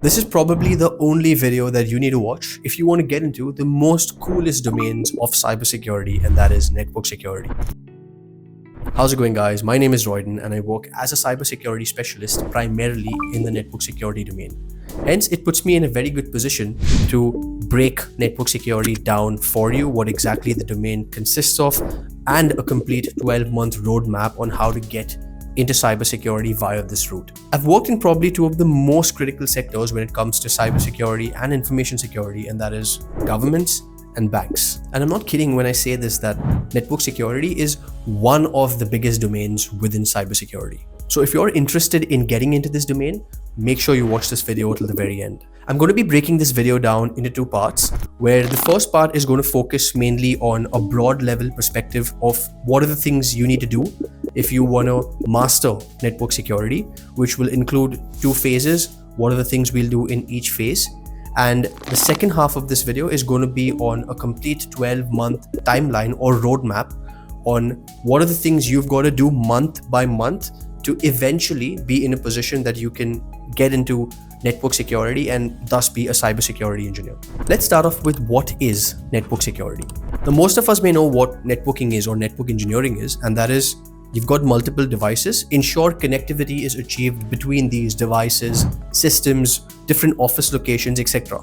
This is probably the only video that you need to watch if you want to get into the most coolest domains of cybersecurity, and that is network security. How's it going, guys? My name is Royden and I work as a cybersecurity specialist primarily in the network security domain. Hence, it puts me in a very good position to break network security down for you, what exactly the domain consists of, and a complete 12-month roadmap on how to get into cybersecurity via this route. I've worked in probably two of the most critical sectors when it comes to cybersecurity and information security, and that is governments and banks. And I'm not kidding when I say this, that network security is one of the biggest domains within cybersecurity. So if you're interested in getting into this domain, make sure you watch this video till the very end. I'm going to be breaking this video down into two parts, where the first part is going to focus mainly on a broad level perspective of what are the things you need to do if you want to master network security, which will include two phases. What are the things we'll do in each phase? And the second half of this video is going to be on a complete 12-month timeline or roadmap on what are the things you've got to do month by month to eventually be in a position that you can get into network security and thus be a cybersecurity engineer. Let's start off with what is network security. Now, most of us may know what networking is or network engineering is, and that is you've got multiple devices. Ensure connectivity is achieved between these devices, systems, different office locations, etc.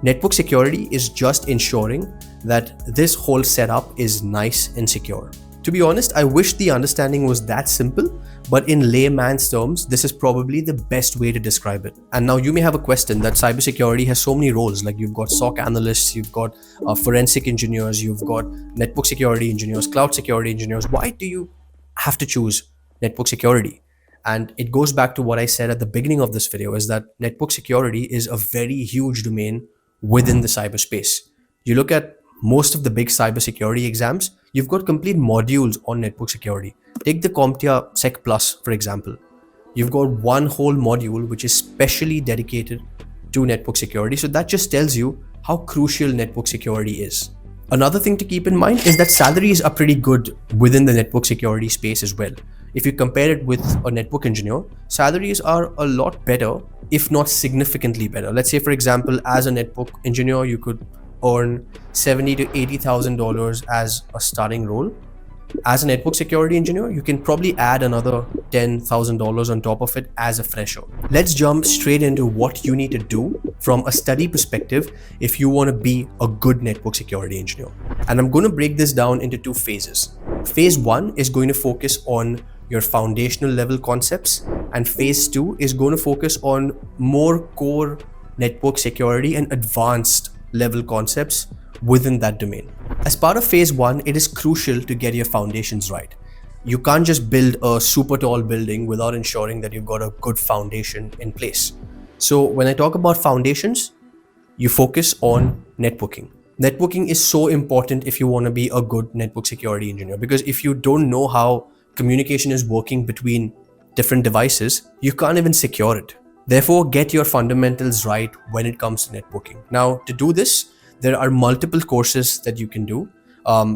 Network security is just ensuring that this whole setup is nice and secure. To be honest, I wish the understanding was that simple, but in layman's terms, this is probably the best way to describe it. And now you may have a question that cybersecurity has so many roles, like you've got SOC analysts, you've got forensic engineers, you've got network security engineers, cloud security engineers. Why do you have to choose network security? And it goes back to what I said at the beginning of this video, is that network security is a very huge domain within the cyberspace. You look at most of the big cybersecurity exams, you've got complete modules on network security. Take the CompTIA Sec Plus, for example. You've got one whole module which is specially dedicated to network security. So that just tells you how crucial network security is. Another thing to keep in mind is that salaries are pretty good within the network security space as well. If you compare it with a network engineer, salaries are a lot better, if not significantly better. Let's say, for example, as a network engineer, you could earn $70,000 to $80,000 as a starting role. As a network security engineer, you can probably add another $10,000 on top of it as a fresher. Let's jump straight into what you need to do from a study perspective if you want to be a good network security engineer. And I'm going to break this down into two phases. Phase one is going to focus on your foundational level concepts, and phase two is going to focus on more core network security and advanced level concepts within that domain. As part of phase one, it is crucial to get your foundations right. You can't just build a super tall building without ensuring that you've got a good foundation in place. So when I talk about foundations, you focus on networking. Networking is so important if you want to be a good network security engineer, because if you don't know how communication is working between different devices, you can't even secure it. Therefore, get your fundamentals right when it comes to networking. Now, to do this, there are multiple courses that you can do.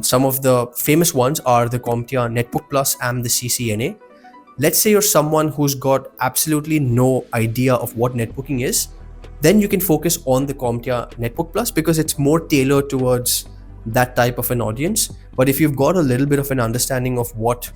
Some of the famous ones are the CompTIA Network Plus and the CCNA. Let's say you're someone who's got absolutely no idea of what networking is, then you can focus on the CompTIA Network Plus because it's more tailored towards that type of an audience. But if you've got a little bit of an understanding of what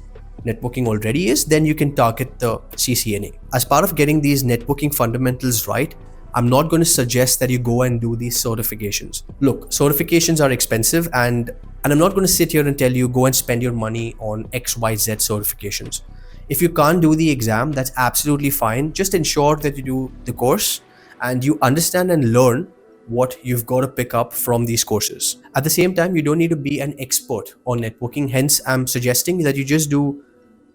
networking already is, then you can target the CCNA. As part of getting these networking fundamentals right, I'm not going to suggest that you go and do these certifications. Look, certifications are expensive, and I'm not going to sit here and tell you go and spend your money on XYZ certifications. If you can't do the exam, that's absolutely fine. Just ensure that you do the course and you understand and learn what you've got to pick up from these courses. At the same time, you don't need to be an expert on networking. Hence, I'm suggesting that you just do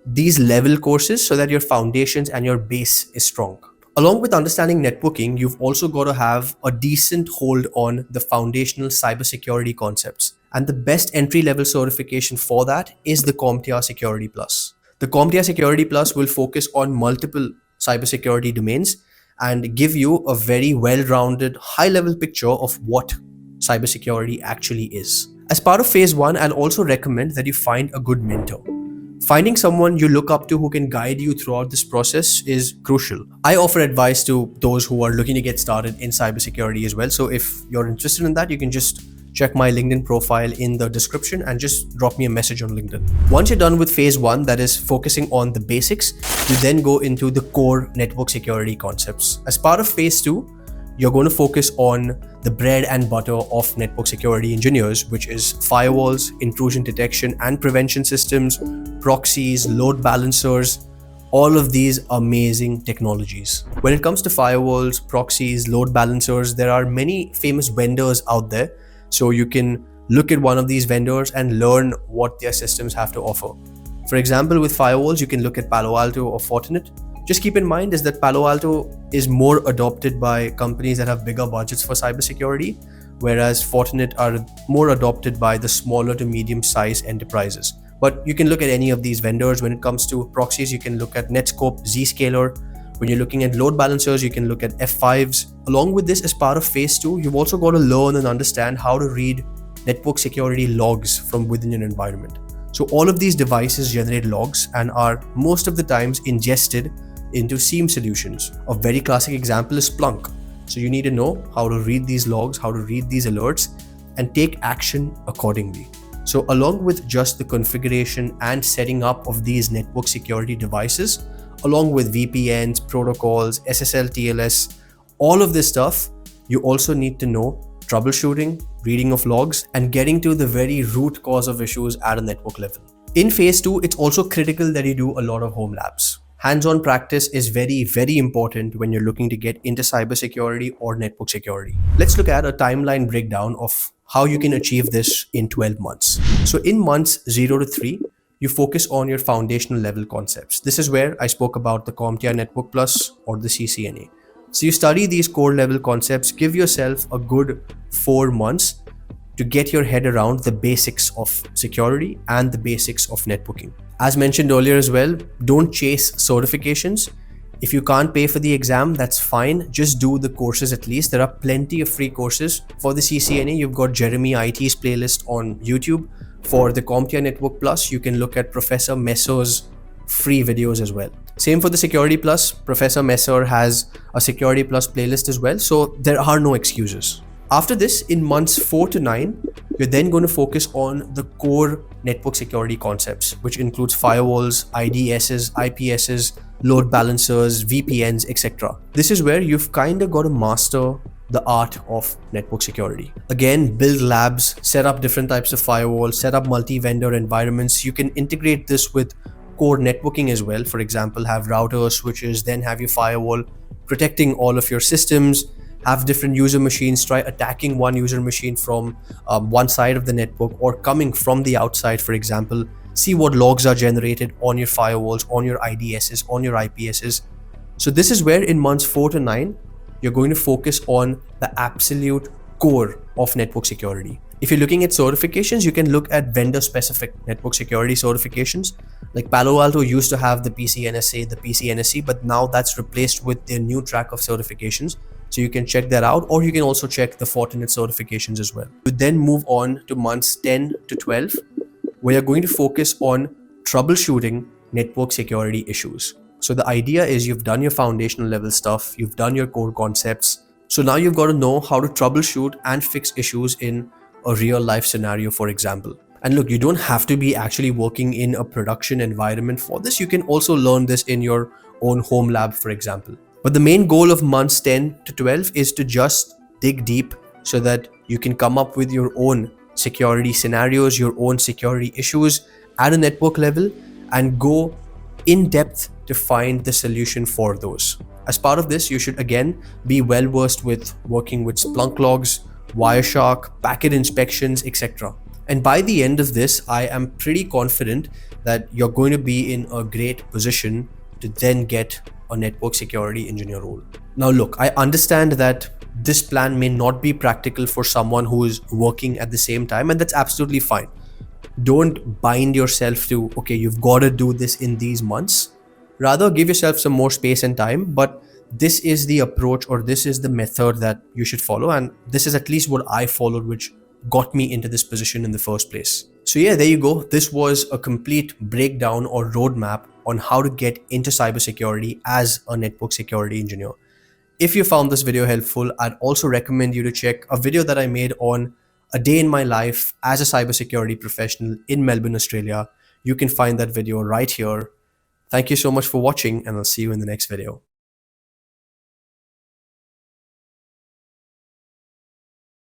these level courses so that your foundations and your base is strong. Along with understanding networking, you've also got to have a decent hold on the foundational cybersecurity concepts. And the best entry-level certification for that is the CompTIA Security Plus. The CompTIA Security Plus will focus on multiple cybersecurity domains and give you a very well-rounded, high-level picture of what cybersecurity actually is. As part of phase one, I'll also recommend that you find a good mentor. Finding someone you look up to who can guide you throughout this process is crucial. I offer advice to those who are looking to get started in cybersecurity as well. So if you're interested in that, you can just check my LinkedIn profile in the description and just drop me a message on LinkedIn. Once you're done with phase one, that is focusing on the basics, you then go into the core network security concepts. As part of phase two, you're going to focus on the bread and butter of network security engineers, which is firewalls, intrusion detection and prevention systems, proxies, load balancers, all of these amazing technologies. When it comes to firewalls, proxies, load balancers, there are many famous vendors out there. So you can look at one of these vendors and learn what their systems have to offer. For example, with firewalls, you can look at Palo Alto or Fortinet. Just keep in mind is that Palo Alto is more adopted by companies that have bigger budgets for cybersecurity, whereas Fortinet are more adopted by the smaller to medium-sized enterprises. But you can look at any of these vendors. When it comes to proxies, you can look at Netscope, Zscaler. When you're looking at load balancers, you can look at F5s. Along with this, as part of phase two, you've also got to learn and understand how to read network security logs from within your environment. So all of these devices generate logs and are most of the times ingested into SIEM solutions. A very classic example is Splunk. So you need to know how to read these logs, how to read these alerts, and take action accordingly. So along with just the configuration and setting up of these network security devices, along with VPNs, protocols, SSL, TLS, all of this stuff, you also need to know troubleshooting, reading of logs, and getting to the very root cause of issues at a network level. In phase two, it's also critical that you do a lot of home labs. Hands-on practice is very, very important when you're looking to get into cybersecurity or network security. Let's look at a timeline breakdown of how you can achieve this in 12 months. So in months 0 to 3, you focus on your foundational level concepts. This is where I spoke about the CompTIA Network Plus or the CCNA. So you study these core level concepts, give yourself a good 4 months to get your head around the basics of security and the basics of networking. As mentioned earlier as well, don't chase certifications. If you can't pay for the exam, that's fine. Just do the courses at least. There are plenty of free courses. For the CCNA, you've got Jeremy IT's playlist on YouTube. For the CompTIA Network Plus, you can look at Professor Messer's free videos as well. Same for the Security Plus. Professor Messer has a Security Plus playlist as well. So there are no excuses. After this, in months 4 to 9, you're then going to focus on the core network security concepts, which includes firewalls, IDSs, IPSs, load balancers, VPNs, etc. This is where you've kind of got to master the art of network security. Again, build labs, set up different types of firewalls, set up multi-vendor environments. You can integrate this with core networking as well. For example, have routers, switches, then have your firewall protecting all of your systems. Have different user machines, try attacking one user machine from one side of the network or coming from the outside, for example. See what logs are generated on your firewalls, on your IDSs, on your IPSs. So this is where in months 4 to 9, you're going to focus on the absolute core of network security. If you're looking at certifications, you can look at vendor-specific network security certifications. Like Palo Alto used to have the PCNSA, the PCNSC, but now that's replaced with their new track of certifications. So you can check that out, or you can also check the Fortinet certifications as well. You then move on to months 10 to 12, where you're going to focus on troubleshooting network security issues. So the idea is you've done your foundational level stuff, you've done your core concepts. So now you've got to know how to troubleshoot and fix issues in a real life scenario, for example. And look, you don't have to be actually working in a production environment for this. You can also learn this in your own home lab, for example. But the main goal of months 10 to 12 is to just dig deep so that you can come up with your own security scenarios, your own security issues at a network level and go in depth to find the solution for those. As part of this, you should again be well versed with working with Splunk logs, Wireshark, packet inspections, etc. And by the end of this, I am pretty confident that you're going to be in a great position to then get a network security engineer role. Now look, I understand that this plan may not be practical for someone who is working at the same time, and that's absolutely fine. Don't bind yourself to, okay, you've got to do this in these months. Rather, give yourself some more space and time, but this is the approach or this is the method that you should follow, and this is at least what I followed, which got me into this position in the first place. So So yeah, there you go. This was a complete breakdown or roadmap on how to get into cybersecurity as a network security engineer. If you found this video helpful, I'd also recommend you to check a video that I made on a day in my life as a cybersecurity professional in Melbourne, Australia. You can find that video right here. Thank you so much for watching, and I'll see you in the next video.